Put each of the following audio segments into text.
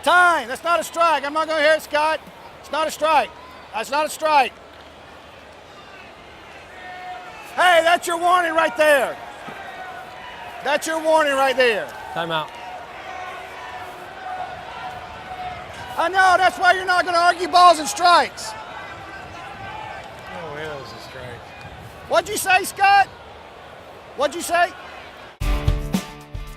Time. That's not a strike. I'm not going to hear it, Scott. It's not a strike. That's not a strike. Hey, that's your warning right there. That's your warning right there. Timeout. I know. That's why you're not going to argue balls and strikes. No way that was a strike. What'd you say, Scott? What'd you say?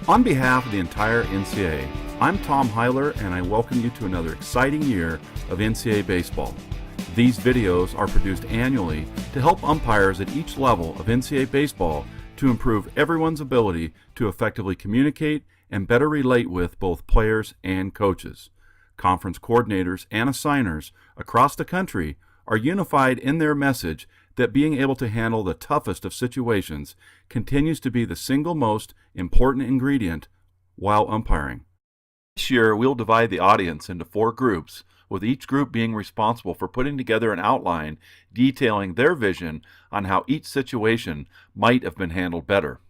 On behalf of the entire NCAA, I'm Tom Heiler, and I welcome you to another exciting year of NCAA baseball. These videos are produced annually to help umpires at each level of NCAA baseball to improve everyone's ability to effectively communicate and better relate with both players and coaches. Conference coordinators and assigners across the country are unified in their message that being able to handle the toughest of situations continues to be the single most important ingredient while umpiring. This year, we'll divide the audience into 4 groups, with each group being responsible for putting together an outline detailing their vision on how each situation might have been handled better.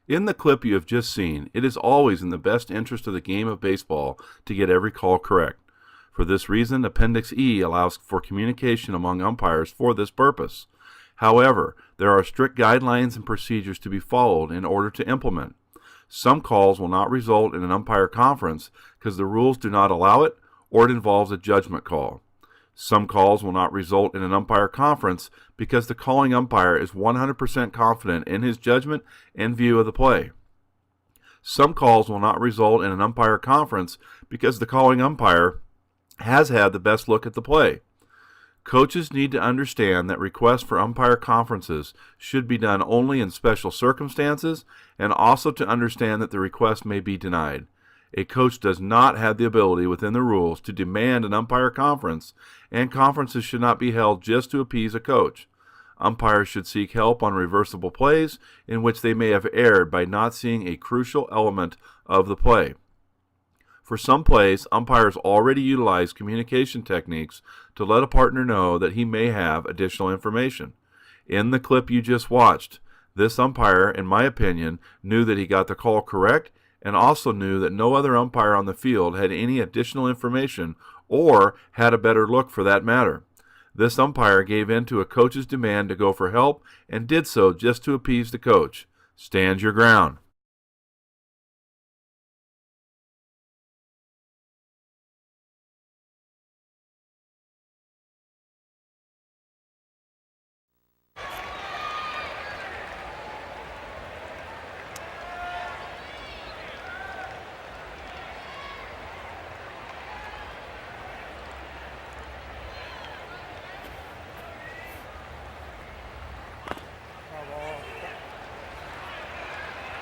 In the clip you have just seen, it is always in the best interest of the game of baseball to get every call correct. For this reason, Appendix E allows for communication among umpires for this purpose. However, there are strict guidelines and procedures to be followed in order to implement. Some calls will not result in an umpire conference because the rules do not allow it or it involves a judgment call. Some calls will not result in an umpire conference because the calling umpire is 100% confident in his judgment and view of the play. Some calls will not result in an umpire conference because the calling umpire has had the best look at the play. Coaches need to understand that requests for umpire conferences should be done only in special circumstances, and also to understand that the request may be denied. A coach does not have the ability within the rules to demand an umpire conference, and conferences should not be held just to appease a coach. Umpires should seek help on reversible plays in which they may have erred by not seeing a crucial element of the play. For some plays, umpires already utilize communication techniques to let a partner know that he may have additional information. In the clip you just watched, this umpire, in my opinion, knew that he got the call correct and also knew that no other umpire on the field had any additional information or had a better look for that matter. This umpire gave in to a coach's demand to go for help and did so just to appease the coach. Stand your ground.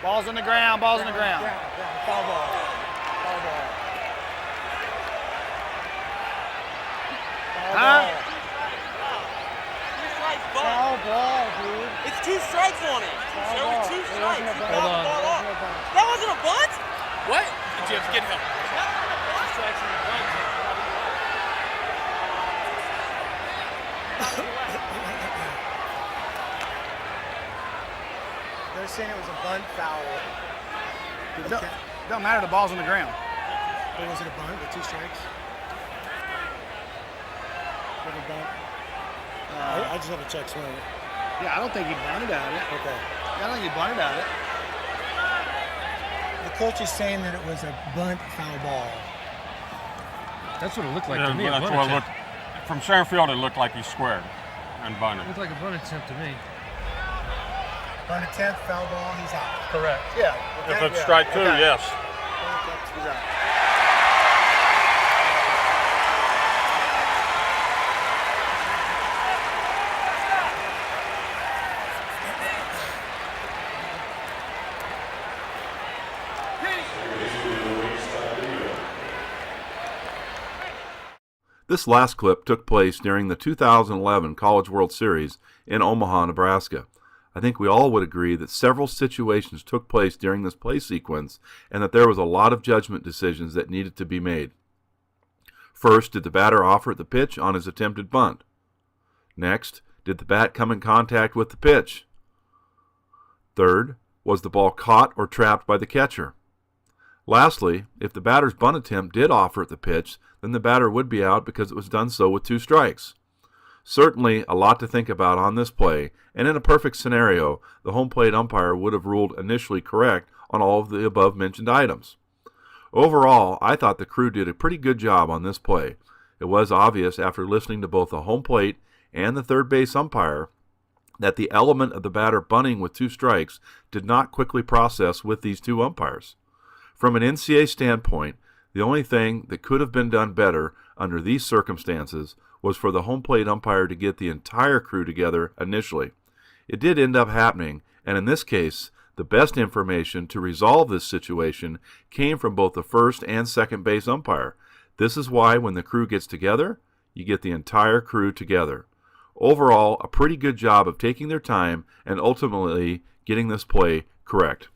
Ball's on the ground, ball's on the ground. Foul ball. Foul ball. 2 strikes on it. There were 2 strikes. He fouled the Hold on. ball off. That wasn't a bunt? What? Did you have to get help? They're saying it was a bunt foul. Don't matter. The ball's on the ground. Or was it a bunt with 2 strikes? Was it a bunt? I just have a check swing. Yeah, I don't think he bunted at it. Okay. I don't think he bunted at it. The coach is saying that it was a bunt foul ball. That's what it looked like Yeah, to me. that's what it looked. From center field, it looked like he squared and bunted. Looked like a bunt attempt to me. Bunt attempt, foul ball, he's out. Correct. Yeah. If okay, it's yeah, strike 2, okay. yes. He's out. This last clip took place during the 2011 College World Series in Omaha, Nebraska. I think we all would agree that several situations took place during this play sequence and that there was a lot of judgment decisions that needed to be made. First, did the batter offer the pitch on his attempted bunt? Next, did the bat come in contact with the pitch? Third, was the ball caught or trapped by the catcher? Lastly, if the batter's bunt attempt did offer the pitch, then the batter would be out because it was done so with 2 strikes. Certainly a lot to think about on this play, and in a perfect scenario, the home plate umpire would have ruled initially correct on all of the above-mentioned items. Overall, I thought the crew did a pretty good job on this play. It was obvious after listening to both the home plate and the third base umpire that the element of the batter bunting with 2 strikes did not quickly process with these 2 umpires. From an NCAA standpoint, the only thing that could have been done better under these circumstances was for the home plate umpire to get the entire crew together initially. It did end up happening, and in this case, the best information to resolve this situation came from both the first and second base umpire. This is why when the crew gets together, you get the entire crew together. Overall, a pretty good job of taking their time and ultimately getting this play correct.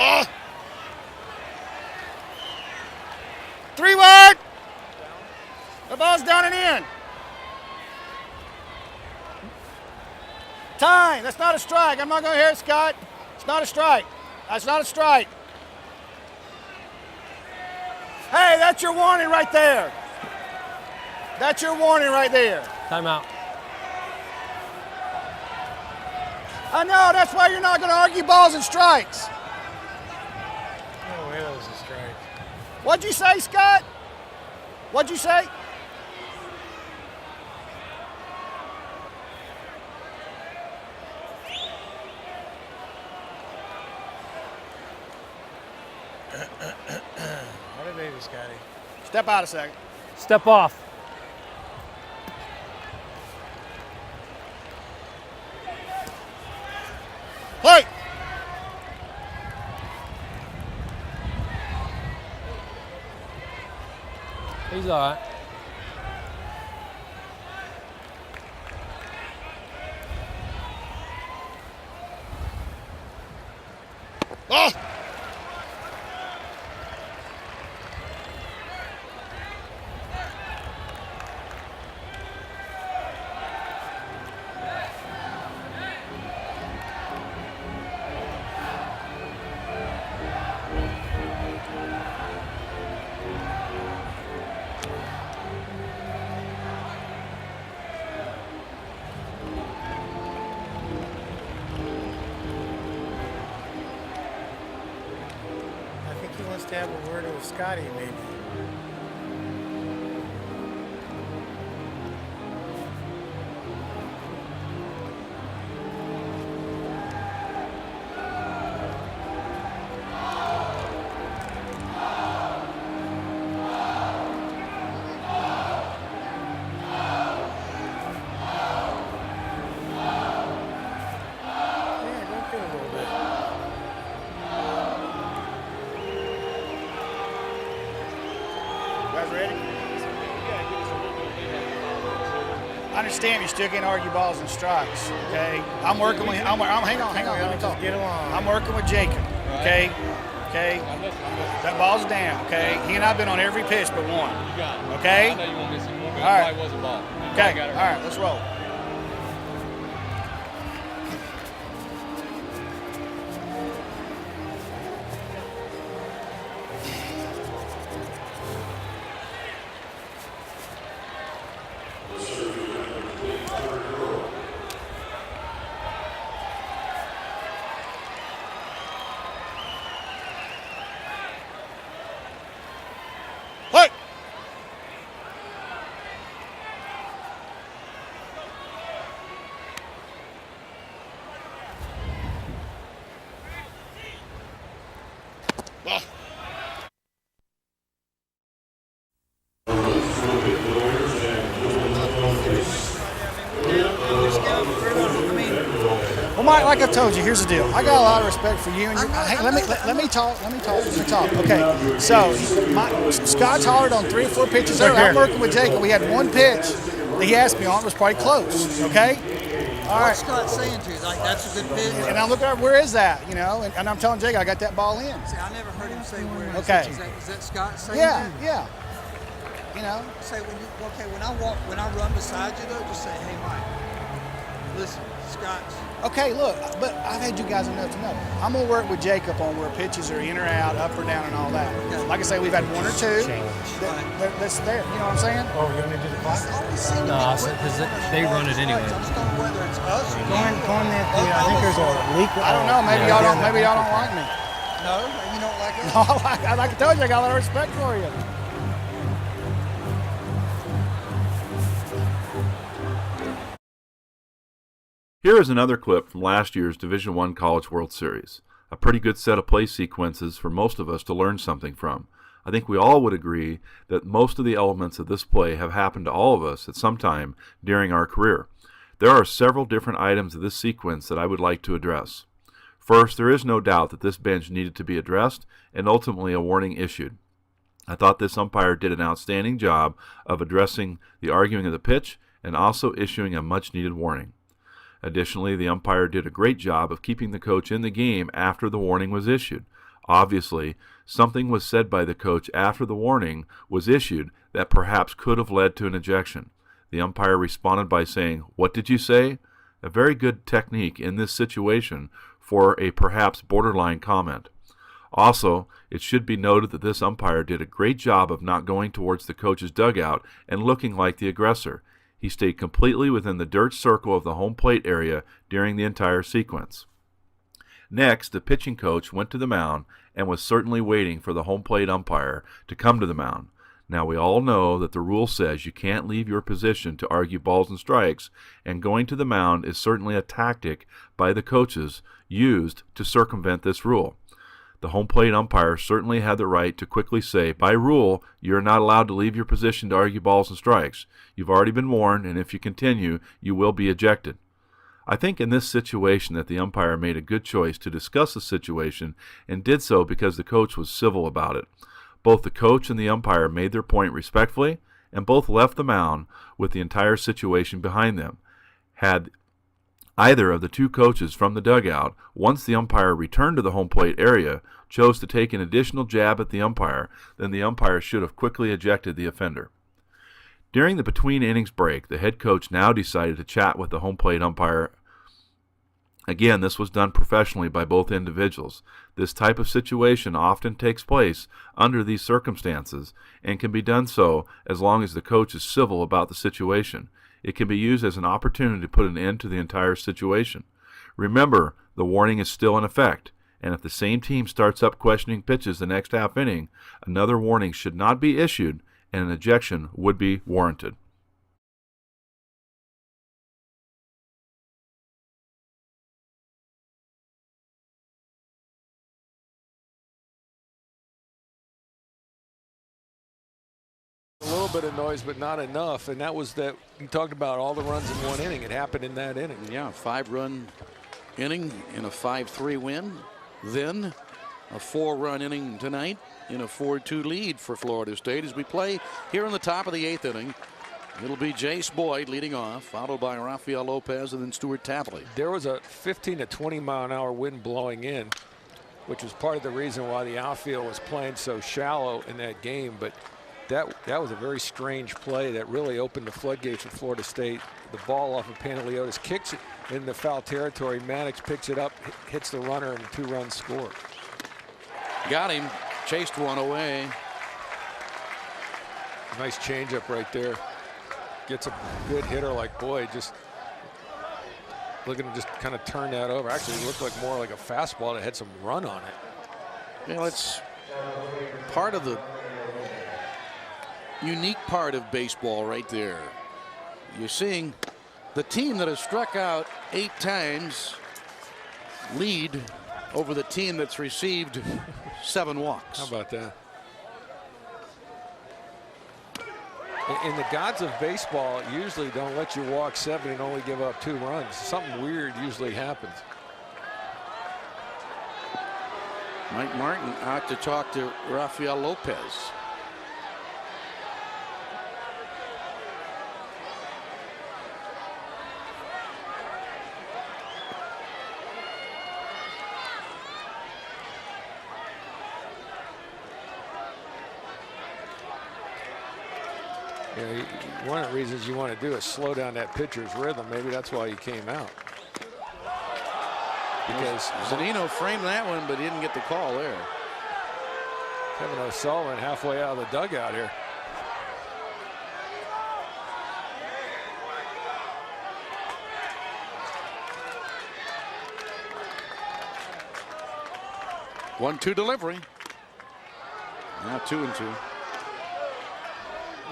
Oh! 3-1! The ball's down and in. Time. That's not a strike. I'm not going to hear it, Scott. It's not a strike. That's not a strike. Hey, that's your warning right there. That's your warning right there. Timeout. I know. That's why you're not going to argue balls and strikes. No way that was a strike. What'd you say, Scott? What'd you say? What did they do, Scotty? Step out a second. Step off. Play. He's all right. Oh! to have a word with Scotty, maybe. Yeah, don't get a little bit. You guys ready? I understand you still can't argue balls and strikes, okay? I'm working with, hang on, let me talk. Get along. I'm working with Jacob, okay? Okay? That ball's down, okay? He and I have been on every pitch but one, okay? I know you won't miss it. It All right. probably was a ball. Okay, Got it all right, let's roll. Hey! Ah. Well, Mike, like I told you, here's the deal. I got a lot of respect for you. And hey, let me talk. Okay, so Scott's hollered on 3 or 4 pitches earlier. I'm working with Jacob. We had one pitch that he asked me on. It was probably close. Okay. All right. What's Scott saying to you? Like, that's a good pitch? And I'm looking at where is that? You know, and I'm telling Jacob I got that ball in. See, I never heard him say where. Okay. Is that Scott saying Yeah, that? yeah. You know. Say when I run beside you though, just say, hey Mike, listen, Scott's. Okay, look, but I've had you guys enough to know. I'm gonna work with Jacob on where pitches are in or out, up or down, and all that. Okay. Like I say, we've had 1 or 2 that's there. You know what I'm saying? Oh, you want me to do the clock? It's always seemed to No, be so- quick 'cause running they the run it ball anyway. strikes. I just don't know whether it's us or Going that, I think there's a leak. I don't know. Maybe y'all don't. Maybe y'all don't like me. No, you don't like us. Like I told you, I got a lot of respect for you. Here is another clip from last year's Division I College World Series. A pretty good set of play sequences for most of us to learn something from. I think we all would agree that most of the elements of this play have happened to all of us at some time during our career. There are several different items of this sequence that I would like to address. First, there is no doubt that this bench needed to be addressed and ultimately a warning issued. I thought this umpire did an outstanding job of addressing the arguing of the pitch and also issuing a much-needed warning. Additionally, the umpire did a great job of keeping the coach in the game after the warning was issued. Obviously, something was said by the coach after the warning was issued that perhaps could have led to an ejection. The umpire responded by saying, "What did you say?" A very good technique in this situation for a perhaps borderline comment. Also, it should be noted that this umpire did a great job of not going towards the coach's dugout and looking like the aggressor. He stayed completely within the dirt circle of the home plate area during the entire sequence. Next, the pitching coach went to the mound and was certainly waiting for the home plate umpire to come to the mound. Now, we all know that the rule says you can't leave your position to argue balls and strikes, and going to the mound is certainly a tactic by the coaches used to circumvent this rule. The home plate umpire certainly had the right to quickly say, by rule, you're not allowed to leave your position to argue balls and strikes. You've already been warned, and if you continue, you will be ejected. I think in this situation that the umpire made a good choice to discuss the situation and did so because the coach was civil about it. Both the coach and the umpire made their point respectfully, and both left the mound with the entire situation behind them. Had either of the two coaches from the dugout, once the umpire returned to the home plate area, chose to take an additional jab at the umpire, then the umpire should have quickly ejected the offender. During the between innings break, the head coach now decided to chat with the home plate umpire. Again, this was done professionally by both individuals. This type of situation often takes place under these circumstances and can be done so as long as the coach is civil about the situation. It can be used as an opportunity to put an end to the entire situation. Remember, the warning is still in effect, and if the same team starts up questioning pitches the next half inning, another warning should not be issued and an ejection would be warranted. A little bit of noise, but not enough, and that was that. You talked about all the runs in one inning. It happened in that inning. Yeah, 5-run inning in a 5-3 win. Then a 4-run inning tonight in a 4-2 lead for Florida State as we play here in the top of the 8th inning. It'll be Jace Boyd leading off, followed by Rafael Lopez and then Stuart Tapley. There was a 15 to 20 mile an hour wind blowing in, which was part of the reason why the outfield was playing so shallow in that game. But that was a very strange play that really opened the floodgates for Florida State. The ball off of Panteliotis kicks it in the foul territory. Maddox picks it up, hits the runner, and a 2-run score. Got him, chased one away. Nice changeup right there. Gets a good hitter like Boyd. Just looking to just kind of turn that over. Actually, it looked like more like a fastball that had some run on it. You know, it's part of the unique part of baseball right there. You're seeing the team that has struck out 8 times lead over the team that's received 7 walks. How about that? And the gods of baseball usually don't let you walk 7 and only give up 2 runs. Something weird usually happens. Mike Martin out to talk to Rafael Lopez. Yeah, one of the reasons you want to do is slow down that pitcher's rhythm. Maybe that's why he came out. Because Zunino framed that one, but he didn't get the call there. Kevin O'Sullivan halfway out of the dugout here. One-two delivery. Now 2-2.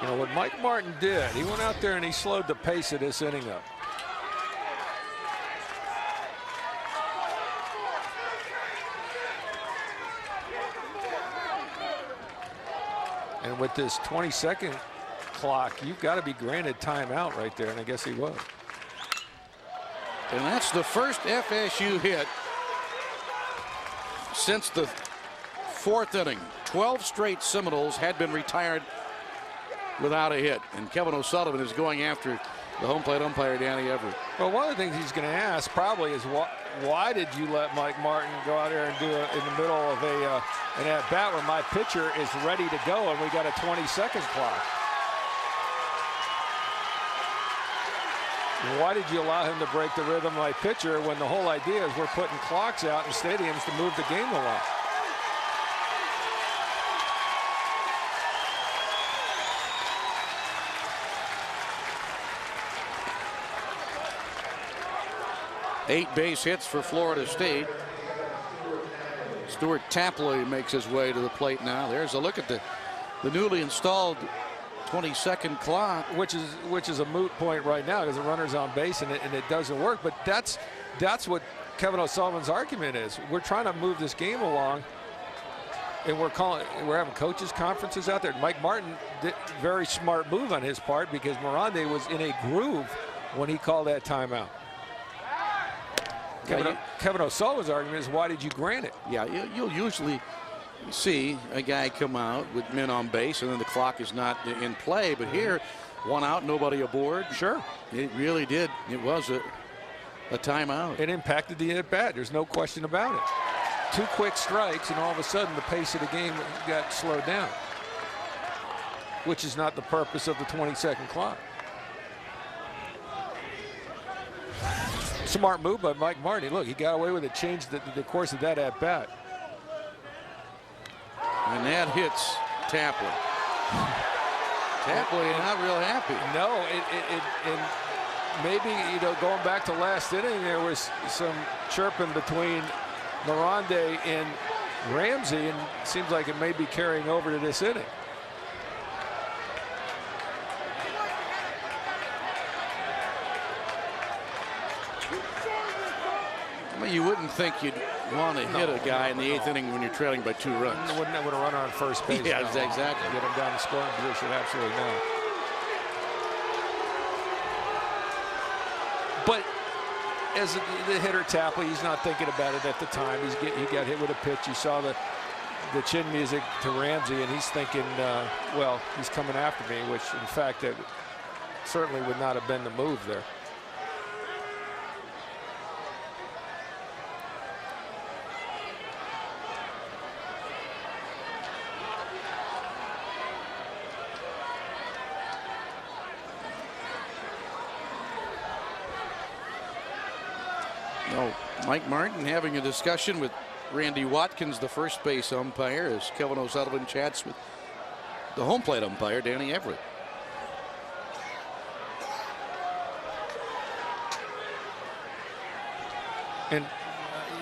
You know what Mike Martin did, he went out there and he slowed the pace of this inning up. And with this 20-second clock, you've got to be granted timeout right there, and I guess he was. And that's the first FSU hit since the 4th inning. 12 straight Seminoles had been retired without a hit, and Kevin O'Sullivan is going after the home plate umpire, Danny Everett. Well, one of the things he's going to ask probably is why did you let Mike Martin go out there and do it in the middle of an at-bat when my pitcher is ready to go and we got a 20-second clock? Why did you allow him to break the rhythm of my pitcher when the whole idea is we're putting clocks out in stadiums to move the game along? Eight base hits for Florida State. Stuart Tapley makes his way to the plate now. There's a look at the newly installed 20-second clock, which is a moot point right now because the runner's on base and it doesn't work. But that's what Kevin O'Sullivan's argument is. We're trying to move this game along, and we're having coaches conferences out there. Mike Martin did a very smart move on his part because Miranda was in a groove when he called that timeout. Kevin O'Sullivan's argument is, why did you grant it? Yeah, you'll usually see a guy come out with men on base and then the clock is not in play. But here, 1 out, nobody aboard. Sure. It really did. It was a timeout. It impacted the at-bat. There's no question about it. 2 quick strikes, and all of a sudden the pace of the game got slowed down, which is not the purpose of the 20-second clock. Smart move by Mike Martin. Look, he got away with it, changed the course of that at bat. And that hits Tapley. Tapley not real happy. No, and maybe, going back to last inning, there was some chirping between Mirande and Ramsey, and it seems like it may be carrying over to this inning. Well, you wouldn't think you'd want to hit a guy in the 8th inning when you're trailing by 2 runs. Wouldn't have a runner on first base. Yeah, no. exactly. Get him down the scoring position, absolutely not. But as the hitter, Tapley, he's not thinking about it at the time. He got hit with a pitch. He saw the chin music to Ramsey, and he's thinking, well, he's coming after me, which in fact that certainly would not have been the move there. No, Mike Martin having a discussion with Randy Watkins, the first base umpire, as Kevin O'Sullivan chats with the home plate umpire, Danny Everett. And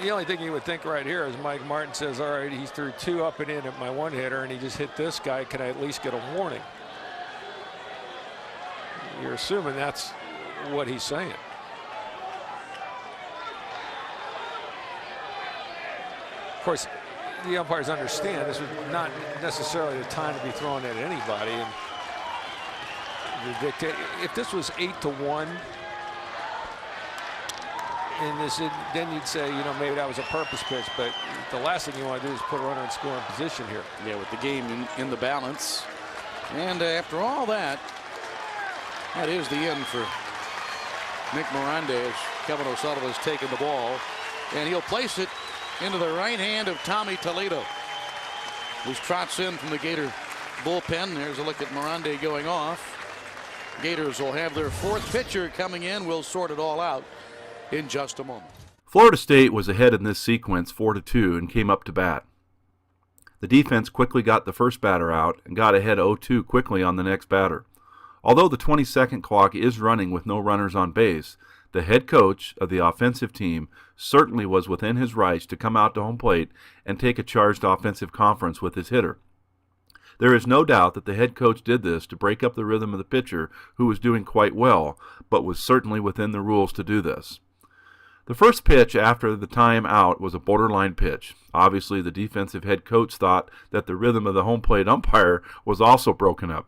the only thing you would think right here is Mike Martin says, all right, he threw 2 up and in at my one hitter, and he just hit this guy. Can I at least get a warning? You're assuming that's what he's saying. Of course, the umpires understand this was not necessarily the time to be throwing at anybody. And if this was 8-1, in this, then you'd say, you know, maybe that was a purpose pitch. But the last thing you want to do is put a runner in scoring position here. Yeah, with the game in the balance. And after all that, that is the end for Nick Miranda as Kevin O'Sullivan has taken the ball. And he'll place it into the right hand of Tommy Toledo, who trots in from the Gator bullpen. There's a look at Miranda going off. Gators will have their 4th pitcher coming in. We'll sort it all out in just a moment. Florida State was ahead in this sequence 4-2 and came up to bat. The defense quickly got the first batter out and got ahead 0-2 quickly on the next batter. Although the 20-second clock is running with no runners on base, the head coach of the offensive team certainly was within his rights to come out to home plate and take a charged offensive conference with his hitter. There is no doubt that the head coach did this to break up the rhythm of the pitcher, who was doing quite well, but was certainly within the rules to do this. The first pitch after the time out was a borderline pitch. Obviously, the defensive head coach thought that the rhythm of the home plate umpire was also broken up.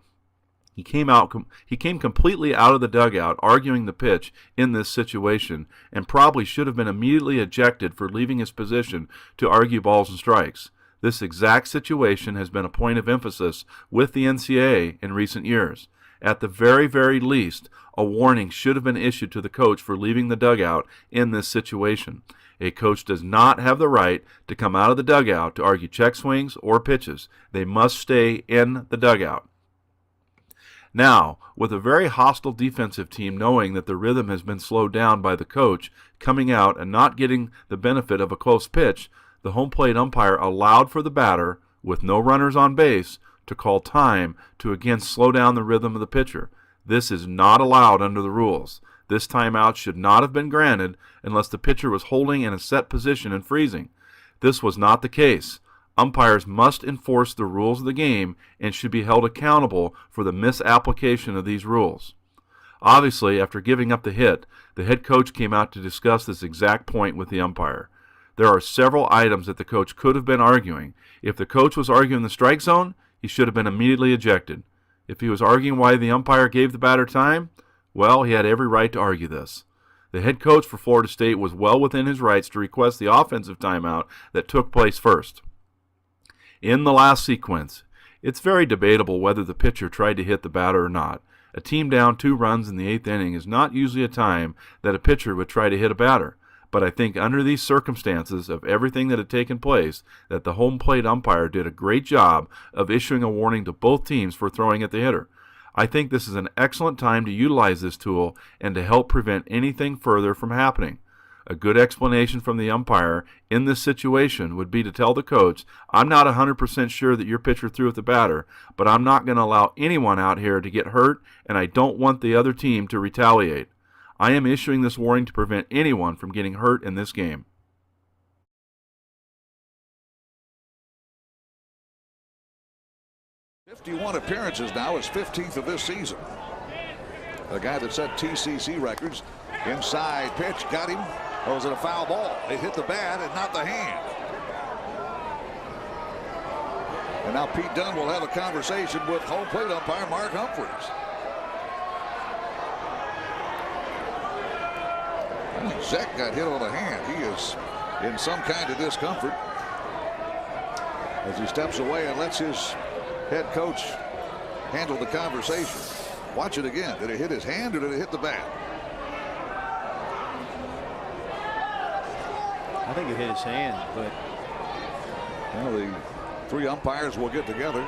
He came completely out of the dugout arguing the pitch in this situation and probably should have been immediately ejected for leaving his position to argue balls and strikes. This exact situation has been a point of emphasis with the NCAA in recent years. At the very, very least, a warning should have been issued to the coach for leaving the dugout in this situation. A coach does not have the right to come out of the dugout to argue check swings or pitches. They must stay in the dugout. Now, with a very hostile defensive team knowing that the rhythm has been slowed down by the coach coming out and not getting the benefit of a close pitch, the home plate umpire allowed for the batter, with no runners on base, to call time to again slow down the rhythm of the pitcher. This is not allowed under the rules. This timeout should not have been granted unless the pitcher was holding in a set position and freezing. This was not the case. Umpires must enforce the rules of the game and should be held accountable for the misapplication of these rules. Obviously, after giving up the hit, the head coach came out to discuss this exact point with the umpire. There are several items that the coach could have been arguing. If the coach was arguing the strike zone, he should have been immediately ejected. If he was arguing why the umpire gave the batter time, well, he had every right to argue this. The head coach for Florida State was well within his rights to request the offensive timeout that took place first. In the last sequence, it's very debatable whether the pitcher tried to hit the batter or not. A team down 2 runs in the 8th inning is not usually a time that a pitcher would try to hit a batter. But I think under these circumstances of everything that had taken place, that the home plate umpire did a great job of issuing a warning to both teams for throwing at the hitter. I think this is an excellent time to utilize this tool and to help prevent anything further from happening. A good explanation from the umpire in this situation would be to tell the coach, I'm not 100% sure that your pitcher threw at the batter, but I'm not going to allow anyone out here to get hurt, and I don't want the other team to retaliate. I am issuing this warning to prevent anyone from getting hurt in this game. 51 appearances now, his 15th of this season. A guy that set TCC records. Inside pitch, got him. Or was it a foul ball? It hit the bat and not the hand. And now Pete Dunn will have a conversation with home plate umpire Mark Humphreys. I think Zach got hit on the hand. He is in some kind of discomfort as he steps away and lets his head coach handle the conversation. Watch it again. Did it hit his hand or did it hit the bat? I think it hit his hand, but well, the three umpires will get together.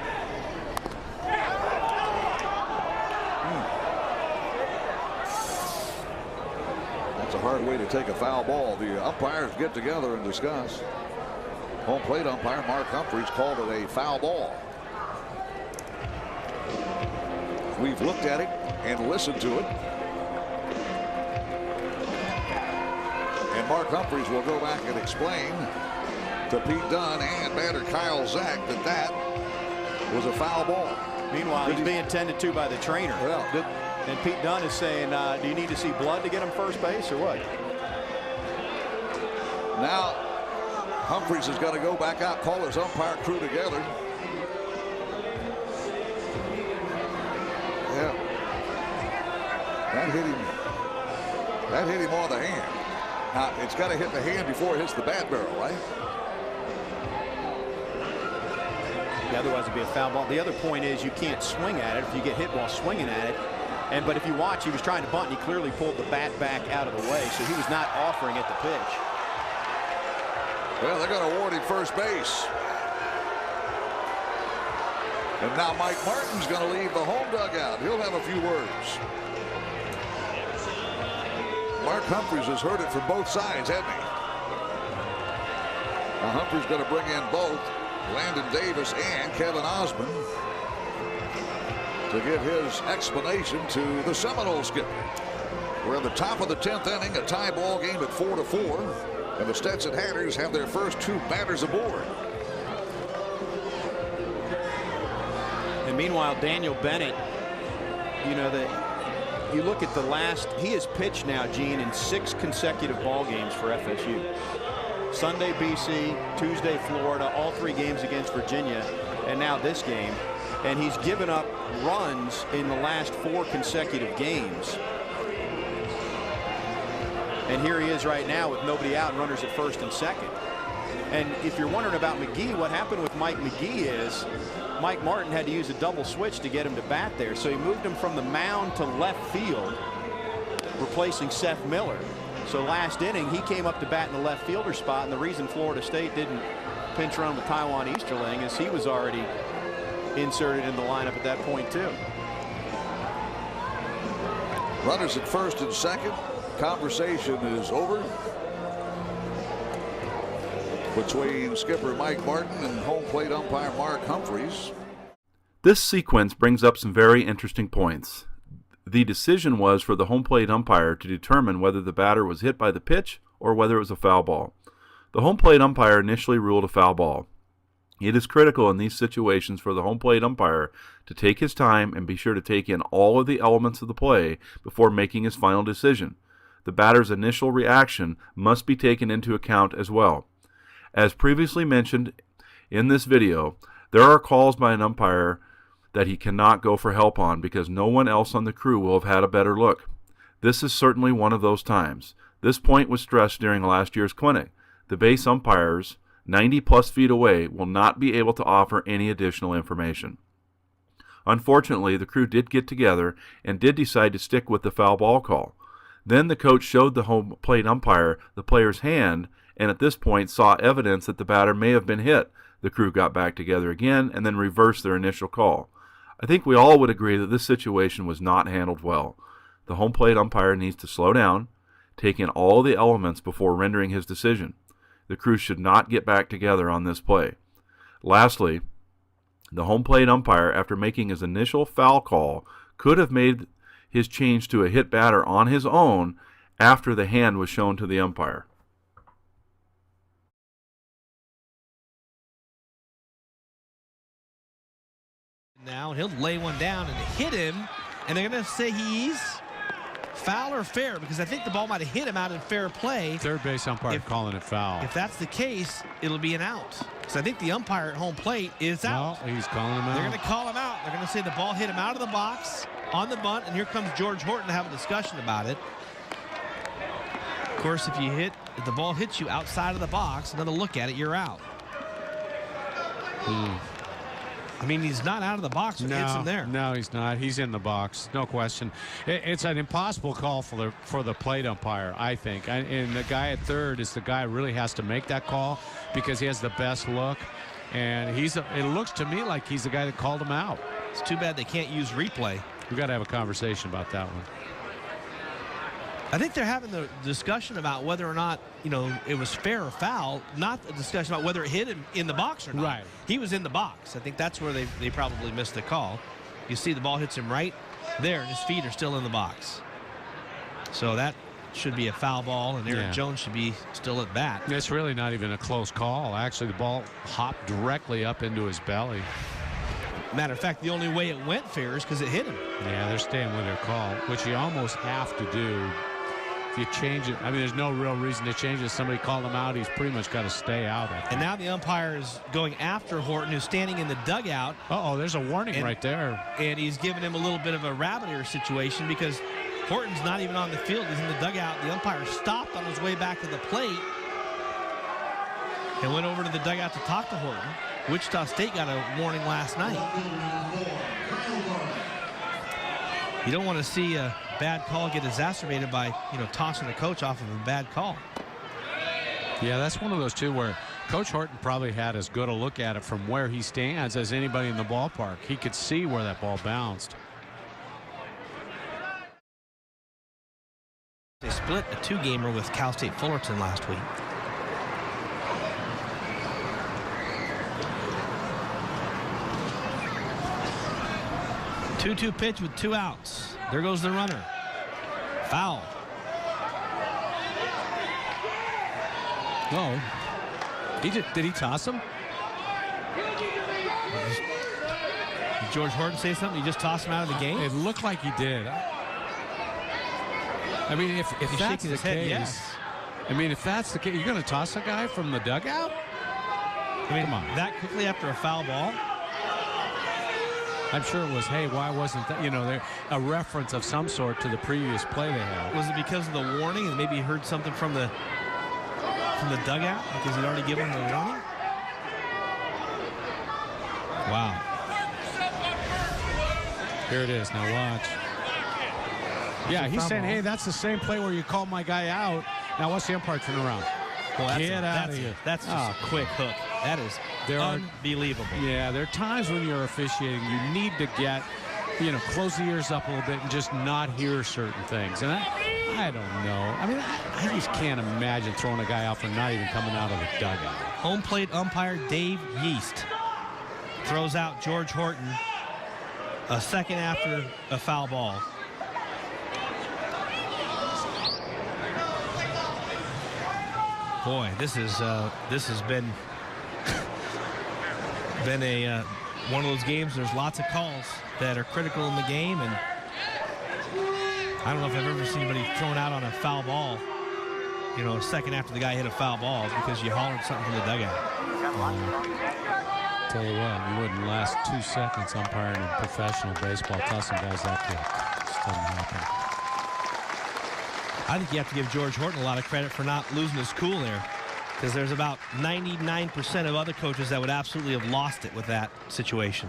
That's a hard way to take a foul ball. The umpires get together and discuss. Home plate umpire Mark Humphreys called it a foul ball. We've looked at it and listened to it. And Mark Humphreys will go back and explain to Pete Dunn and batter Kyle Zach that that was a foul ball. Meanwhile, he's being tended to by the trainer. Well, and Pete Dunn is saying, do you need to see blood to get him first base or what? Now, Humphreys has got to go back out, call his umpire crew together. Yeah. That hit him. That hit him on the hand. Now, it's got to hit the hand before it hits the bat barrel, right? Yeah, otherwise it'd be a foul ball. The other point is you can't swing at it if you get hit while swinging at it. But if you watch, he was trying to bunt and he clearly pulled the bat back out of the way, so he was not offering at the pitch. Well, they're going to award him first base. And now Mike Martin's going to leave the home dugout. He'll have a few words. Mark Humphreys has heard it from both sides, hasn't he? Now Humphreys going to bring in both Landon Davis and Kevin Osmond to give his explanation to the Seminole skipper. We're at the top of the 10th inning, a tie ball game at 4-4, and the Stetson Hatters have their first two batters aboard. And meanwhile, Daniel Bennett, you know, you look at the last, he has pitched now, Gene, in 6 consecutive ball games for FSU. Sunday BC, Tuesday Florida, all 3 games against Virginia, and now this game. And he's given up runs in the last 4 consecutive games. And here he is right now with nobody out and runners at first and second. And if you're wondering about McGee, what happened with Mike McGee is Mike Martin had to use a double switch to get him to bat there. So he moved him from the mound to left field, replacing Seth Miller. So last inning, he came up to bat in the left fielder spot. And the reason Florida State didn't pinch run with Taiwan Easterling is he was already inserted in the lineup at that point too. Runners at first and second. Conversation is over between skipper Mike Martin and home plate umpire Mark Humphreys. This sequence brings up some very interesting points. The decision was for the home plate umpire to determine whether the batter was hit by the pitch or whether it was a foul ball. The home plate umpire initially ruled a foul ball. It is critical in these situations for the home plate umpire to take his time and be sure to take in all of the elements of the play before making his final decision. The batter's initial reaction must be taken into account as well. As previously mentioned in this video, there are calls by an umpire that he cannot go for help on because no one else on the crew will have had a better look. This is certainly one of those times. This point was stressed during last year's clinic. The base umpires 90+ feet away will not be able to offer any additional information. Unfortunately, the crew did get together and did decide to stick with the foul ball call. Then the coach showed the home plate umpire the player's hand and at this point saw evidence that the batter may have been hit. The crew got back together again and then reversed their initial call. I think we all would agree that this situation was not handled well. The home plate umpire needs to slow down, take in all the elements before rendering his decision. The crew should not get back together on this play. Lastly, the home plate umpire, after making his initial foul call, could have made his change to a hit batter on his own after the hand was shown to the umpire. now, and he'll lay one down and hit him. And they're going to say he's foul or fair, because I think the ball might have hit him out in fair play. Third base umpire calling it foul. If that's the case, it'll be an out. Because I think the umpire at home plate is out. No, he's calling him out. They're going to call him out. They're going to say the ball hit him out of the box on the bunt, and here comes George Horton to have a discussion about it. Of course, if the ball hits you outside of the box, another look at it, you're out. I mean, he's not out of the box when it hits him there. No, he's not. He's in the box, no question. It's an impossible call for the plate umpire, I think. And the guy at third is the guy who really has to make that call because he has the best look. And it looks to me like he's the guy that called him out. It's too bad they can't use replay. We've got to have a conversation about that one. I think they're having the discussion about whether or not, it was fair or foul, not a discussion about whether it hit him in the box or not. Right. He was in the box. I think that's where they probably missed the call. You see the ball hits him right there, and his feet are still in the box. So that should be a foul ball, and Aaron Jones should be still at bat. It's really not even a close call. Actually, the ball hopped directly up into his belly. Matter of fact, the only way it went fair is because it hit him. Yeah, they're staying with their call, which you almost have to do. If you change it, I mean, there's no real reason to change it. Somebody called him out. He's pretty much got to stay out. And now the umpire is going after Horton, who's standing in the dugout. Uh-oh, there's a warning right there. And he's giving him a little bit of a rabbit ear situation because Horton's not even on the field. He's in the dugout. The umpire stopped on his way back to the plate and went over to the dugout to talk to Horton. Wichita State got a warning last night. You don't want to see a bad call get exacerbated by, tossing a coach off of a bad call. Yeah, that's one of those two where Coach Horton probably had as good a look at it from where he stands as anybody in the ballpark. He could see where that ball bounced. They split a two-gamer with Cal State Fullerton last week. 2-2 pitch with 2 outs. There goes the runner. Foul. Oh. Did he toss him? Did George Horton say something? He just tossed him out of the game? It looked like he did. I mean, if that's the case, yes. I mean, if that's the case, you're going to toss a guy from the dugout? I mean, come on. That quickly after a foul ball? I'm sure it was, hey, why wasn't that, a reference of some sort to the previous play they had. Was it because of the warning and maybe he heard something from the dugout because he'd already given him the warning? Wow. Here it is. Now watch. Yeah, he's saying, hey, that's the same play where you called my guy out. Now watch the umpire turn around. Well, Get out of here. That's just a quick hook. That is unbelievable. Yeah, there are times when you're officiating, you need to get, close the ears up a little bit and just not hear certain things. And I don't know. I mean, I just can't imagine throwing a guy out for not even coming out of the dugout. Home plate umpire Dave Yeast throws out George Horton a second after a foul ball. Boy, this has been a one of those games. There's lots of calls that are critical in the game, and I don't know if I've ever seen anybody thrown out on a foul ball, a second after the guy hit a foul ball because you hollered something from the dugout. Tell you what, you wouldn't last 2 seconds umpiring in professional baseball, tossing guys out there. Just doesn't happen. I think you have to give George Horton a lot of credit for not losing his cool there, because there's about 99% of other coaches that would absolutely have lost it with that situation.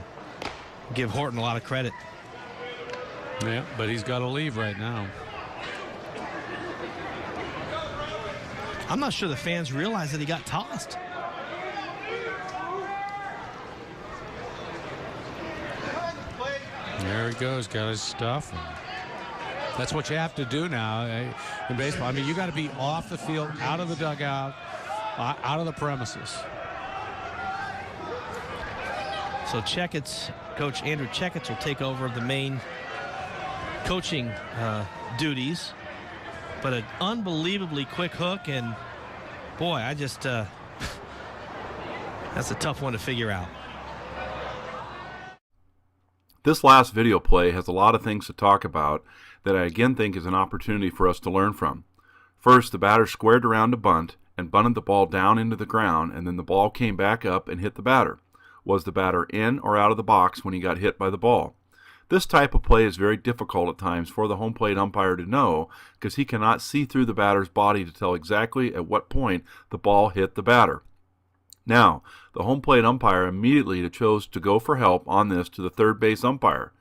Give Horton a lot of credit. Yeah, but he's got to leave right now. I'm not sure the fans realize that he got tossed. There he goes, got his stuff. That's what you have to do now in baseball. I mean, you got to be off the field, out of the dugout, out of the premises. So Coach Andrew Checketts will take over the main coaching duties. But an unbelievably quick hook, and boy, that's a tough one to figure out. This last video play has a lot of things to talk about that I again think is an opportunity for us to learn from. First, the batter squared around to bunt and bunted the ball down into the ground, and then the ball came back up and hit the batter. Was the batter in or out of the box when he got hit by the ball? This type of play is very difficult at times for the home plate umpire to know because he cannot see through the batter's body to tell exactly at what point the ball hit the batter. Now, the home plate umpire immediately chose to go for help on this to the third base umpire.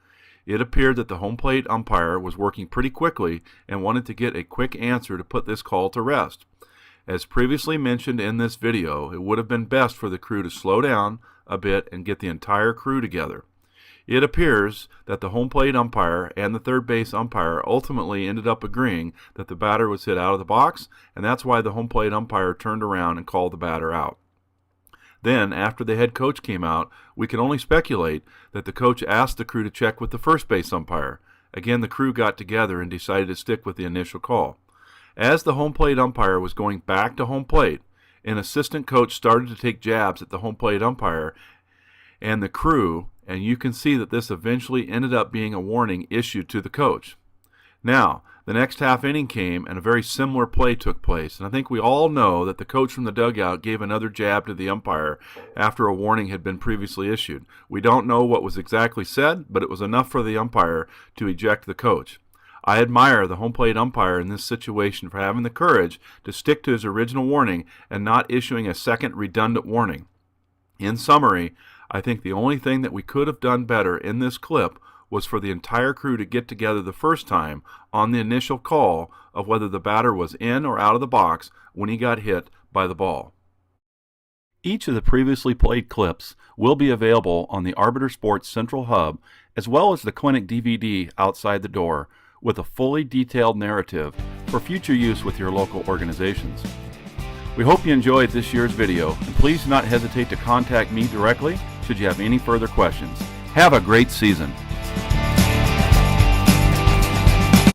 It appeared that the home plate umpire was working pretty quickly and wanted to get a quick answer to put this call to rest. As previously mentioned in this video, it would have been best for the crew to slow down a bit and get the entire crew together. It appears that the home plate umpire and the third base umpire ultimately ended up agreeing that the batter was hit out of the box, and that's why the home plate umpire turned around and called the batter out. Then, after the head coach came out, we can only speculate that the coach asked the crew to check with the first base umpire. Again, the crew got together and decided to stick with the initial call. As the home plate umpire was going back to home plate, an assistant coach started to take jabs at the home plate umpire and the crew, and you can see that this eventually ended up being a warning issued to the coach. Now, the next half inning came and a very similar play took place, and I think we all know that the coach from the dugout gave another jab to the umpire after a warning had been previously issued. We don't know what was exactly said, but it was enough for the umpire to eject the coach. I admire the home plate umpire in this situation for having the courage to stick to his original warning and not issuing a second redundant warning. In summary, I think the only thing that we could have done better in this clip was for the entire crew to get together the first time on the initial call of whether the batter was in or out of the box when he got hit by the ball. Each of the previously played clips will be available on the Arbiter Sports Central Hub as well as the clinic DVD outside the door with a fully detailed narrative for future use with your local organizations. We hope you enjoyed this year's video, and please do not hesitate to contact me directly should you have any further questions. Have a great season.